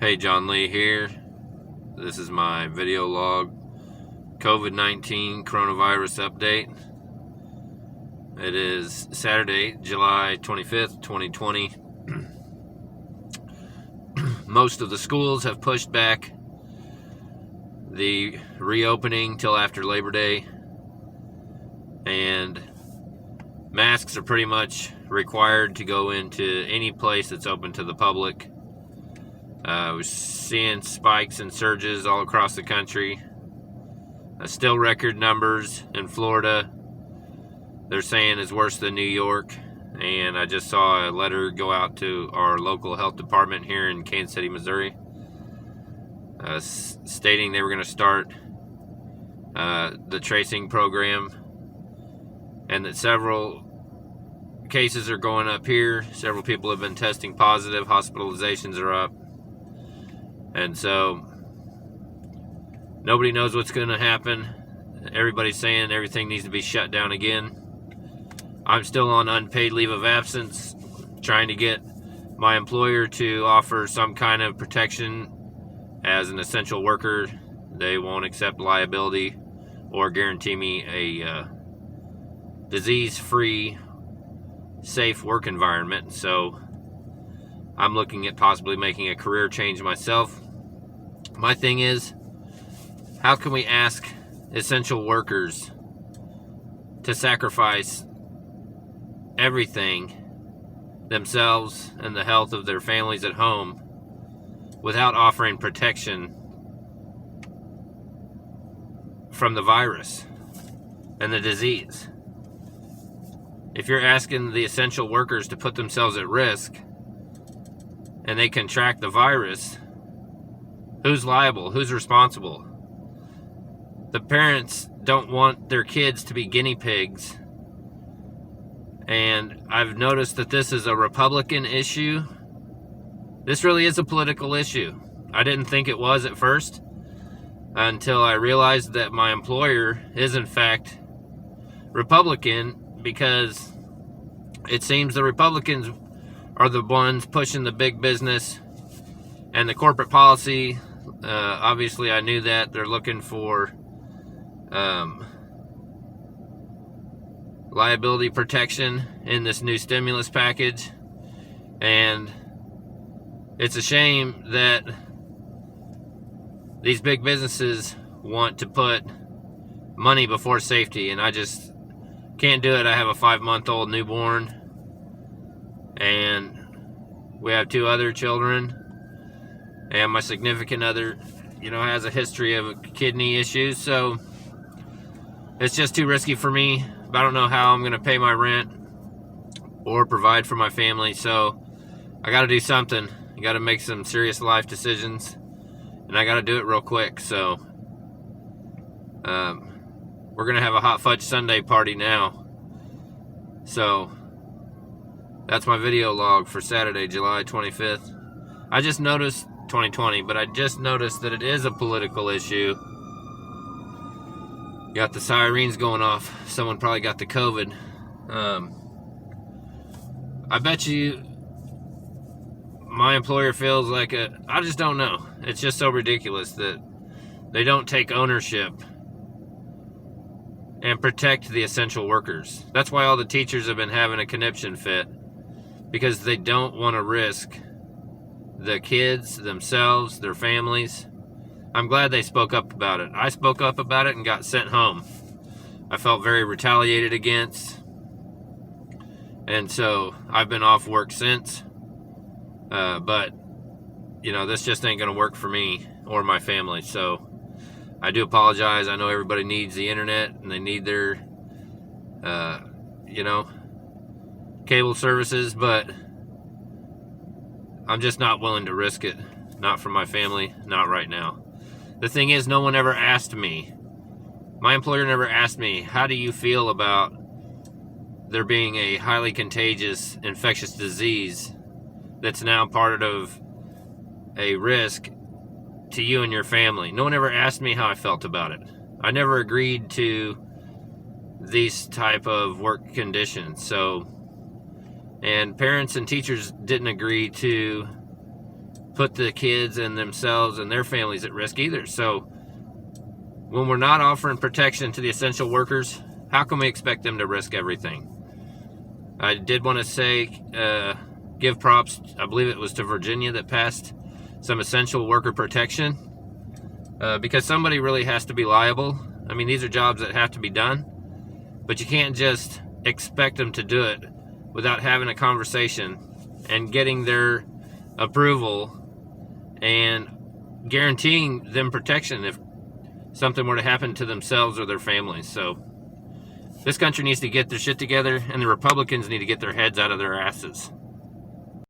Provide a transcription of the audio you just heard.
Hey, John Lee here. This is my video log, COVID-19 coronavirus update. It is Saturday, July 25th, 2020. Most of the schools have pushed back the reopening till after Labor Day, and masks are pretty much required to go into any place that's open to the public. We're seeing spikes and surges all across the country. Still record numbers in Florida. They're saying is worse than New York. And I just saw a letter go out to our local health department here in Kansas City, Missouri, stating they were going to start the tracing program, and that several cases are going up here. Several people have been testing positive. Hospitalizations are up. And so nobody knows what's going to happen. Everybody's saying everything needs to be shut down again. I'm still on unpaid leave of absence, trying to get my employer to offer some kind of protection as an essential worker. They won't accept liability or guarantee me a disease-free, safe work environment. So I'm looking at possibly making a career change myself. My thing is, how can we ask essential workers to sacrifice everything, themselves and the health of their families at home, without offering protection from the virus and the disease? If you're asking the essential workers to put themselves at risk and they contract the virus, who's liable? Who's responsible? The parents don't want their kids to be guinea pigs. And I've noticed that this is a Republican issue. This really is a political issue. I didn't think it was at first, until I realized that my employer is in fact Republican, because it seems the Republicans are the ones pushing the big business and the corporate policy. Obviously, I knew that. They're looking for liability protection in this new stimulus package. And it's a shame that these big businesses want to put money before safety, and I just can't do it. I have a 5-month-old newborn, and we have 2 other children, and my significant other, has a history of kidney issues, so it's just too risky for me. I don't know how I'm going to pay my rent or provide for my family, so I got to do something. I got to make some serious life decisions, and I got to do it real quick. So we're going to have a hot fudge sundae party now. So that's my video log for Saturday, July 25th. I just noticed 2020, but I just noticed that it is a political issue. Got the sirens going off. Someone probably got the COVID. I bet you my employer feels like I just don't know. It's just so ridiculous that they don't take ownership and protect the essential workers. That's why all the teachers have been having a conniption fit, because they don't want to risk the kids, themselves, their families. I'm glad they spoke up about it. I spoke up about it and got sent home. I felt very retaliated against. And so I've been off work since. But, this just ain't going to work for me or my family. So I do apologize. I know everybody needs the internet and they need their, cable services, but I'm just not willing to risk it. Not for my family, not right now. The thing is, no one ever asked me. My employer never asked me, how do you feel about there being a highly contagious infectious disease that's now part of a risk to you and your family? No one ever asked me how I felt about it. I never agreed to these type of work conditions. So, and parents and teachers didn't agree to put the kids and themselves and their families at risk either. So when we're not offering protection to the essential workers, how can we expect them to risk everything? I did want to say, give props, I believe it was to Virginia that passed some essential worker protection, because somebody really has to be liable. I mean, these are jobs that have to be done, but you can't just expect them to do it without having a conversation and getting their approval and guaranteeing them protection if something were to happen to themselves or their families. So this country needs to get their shit together, and the Republicans need to get their heads out of their asses.